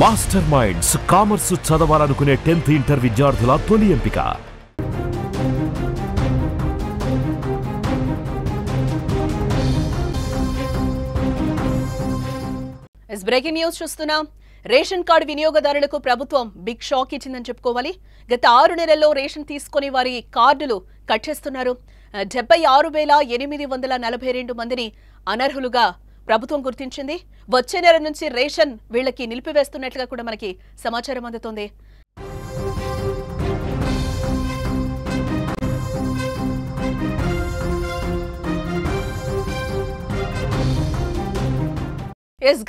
Master minds commerce చదవాలనుకునే 10th inter విద్యార్థుల తొలి ఎంపిక. బ్రేకింగ్ న్యూస్ చూస్తున్నాం. రేషన్ కార్డు వినియోగదారులకు ప్రభుత్వం బిగ్ షాక్ ఇచ్చిందని చెప్పుకోవాలి. గత 6 నెలల్లో రేషన్ తీసుకుని వారి కార్డులు కట్ చేస్తున్నారు. 76,842 మందిని అనర్హులుగా ప్రభుత్వం గుర్తించింది. వచ్చే నెల నుంచి రేషన్ వీళ్ళకి నిలిపివేస్తున్నట్లుగా కూడా మనకి సమాచారం అందుతోంది.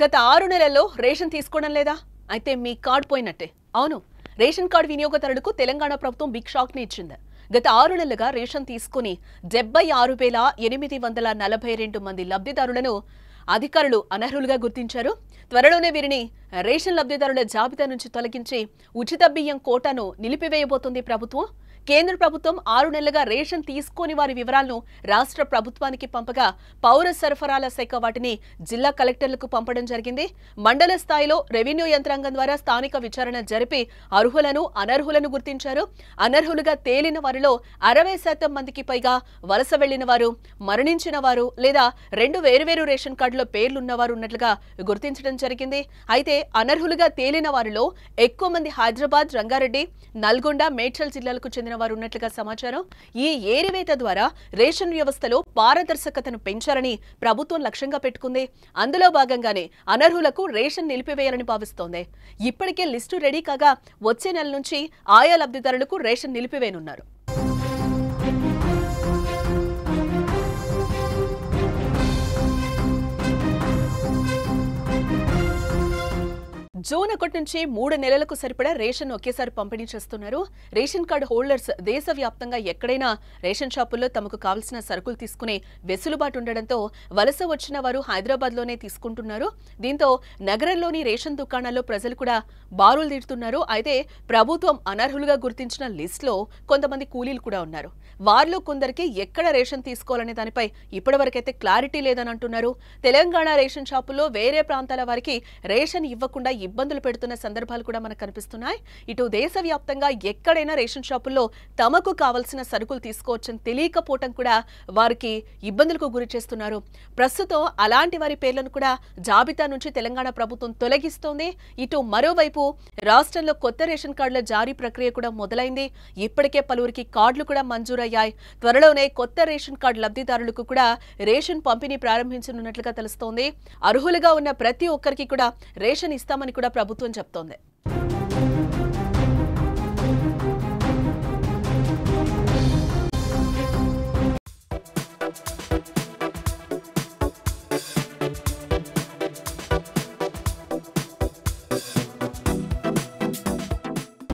గత 6 నెలల్లో రేషన్ తీసుకోవడం లేదా? అయితే మీ కార్డు పోయినట్టే. అవును, రేషన్ కార్డు వినియోగదారులకు తెలంగాణ ప్రభుత్వం బిగ్ షాక్ ని ఇచ్చింది. గత 6 నెలలుగా రేషన్ తీసుకుని 76,842 మంది లబ్ధిదారులను అధికారులు అనర్హులుగా గుర్తించారు. త్వరలోనే వీరిని రేషన్ లబ్ధిదారుల జాబితా నుంచి తొలగించి ఉచిత బియ్యం కోటాను నిలిపివేయబోతోంది ప్రభుత్వం. కేంద్ర ప్రభుత్వం 6 నెలలుగా రేషన్ తీసుకోని వారి వివరాలను రాష్ట్ర ప్రభుత్వానికి పంపగా పౌర సరఫరాల శాఖ వాటిని జిల్లా కలెక్టర్లకు పంపడం జరిగింది. మండల స్థాయిలో రెవెన్యూ యంత్రాంగం ద్వారా స్థానిక విచారణ జరిపి అర్హులను అనర్హులను గుర్తించారు. అనర్హులుగా తేలిన వారిలో 60% మందికి పైగా వలస వెళ్లిన వారు, మరణించిన వారు లేదా 2 వేర్వేరు రేషన్ కార్డులో పేర్లున్నవారు ఉన్నట్లుగా గుర్తించడం జరిగింది. అయితే అనర్హులుగా తేలిన వారిలో ఎక్కువ మంది హైదరాబాద్, రంగారెడ్డి, నల్గొండ, మేడ్చల్ జిల్లాలకు చెందిన వారు ఉన్నట్లుగా సమాచారం. ఈ ఏరివేత ద్వారా రేషన్ వ్యవస్థలో పారదర్శకతను పెంచాలని ప్రభుత్వం లక్ష్యంగా పెట్టుకుంది. అందులో భాగంగానే అనర్హులకు రేషన్ నిలిపివేయాలని భావిస్తోంది. ఇప్పటికే లిస్టు రెడీ కాగా వచ్చే నెల నుంచి ఆయా లబ్ధిదారులకు రేషన్ నిలిపివేయనున్నారు. జూన్ 1 నుంచి 3 నెలలకు సరిపడా రేషన్ ఒకేసారి పంపిణీ చేస్తున్నారు. రేషన్ కార్డు హోల్డర్స్ దేశవ్యాప్తంగా ఎక్కడైనా రేషన్ షాపుల్లో తమకు కావాల్సిన సరుకులు తీసుకునే వెసులుబాటు ఉండడంతో వలస వచ్చిన వారు హైదరాబాద్లోనే తీసుకుంటున్నారు. దీంతో నగరంలోని రేషన్ దుకాణాల్లో ప్రజలు కూడా బారులు తీరుతున్నారు. అయితే ప్రభుత్వం అనర్హులుగా గుర్తించిన లిస్టులో కొంతమంది కూలీలు కూడా ఉన్నారు. వారిలో కొందరికి ఎక్కడ రేషన్ తీసుకోవాలనే దానిపై ఇప్పటివరకైతే క్లారిటీ లేదని అంటున్నారు. తెలంగాణ రేషన్ షాపుల్లో వేరే ప్రాంతాల వారికి రేషన్ ఇవ్వకుండా ఇబ్బందులు పెడుతున్న సందర్భాలు కూడా మనకు కనిపిస్తున్నాయి. ఇటు దేశవ్యాప్తంగా ఎక్కడైనా రేషన్ షాపుల్లో తమకు కావాల్సిన సరుకులు తీసుకోవచ్చని తెలియకపోవటం కూడా వారికి ఇబ్బందులకు గురి చేస్తున్నారు. ప్రస్తుతం అలాంటి వారి పేర్లను కూడా జాబితా నుంచి తెలంగాణ ప్రభుత్వం తొలగిస్తోంది. ఇటు మరోవైపు రాష్ట్రంలో కొత్త రేషన్ కార్డుల జారీ ప్రక్రియ కూడా మొదలైంది. ఇప్పటికే పలువురికి కార్డులు కూడా మంజూరయ్యాయి. త్వరలోనే కొత్త రేషన్ కార్డు లబ్ధిదారులకు కూడా రేషన్ పంపిణీ ప్రారంభించనున్నట్లుగా తెలుస్తోంది. అర్హులుగా ఉన్న ప్రతి ఒక్కరికి కూడా రేషన్ ఇస్తామని కూడా ప్రభుత్వం చెప్తోంది.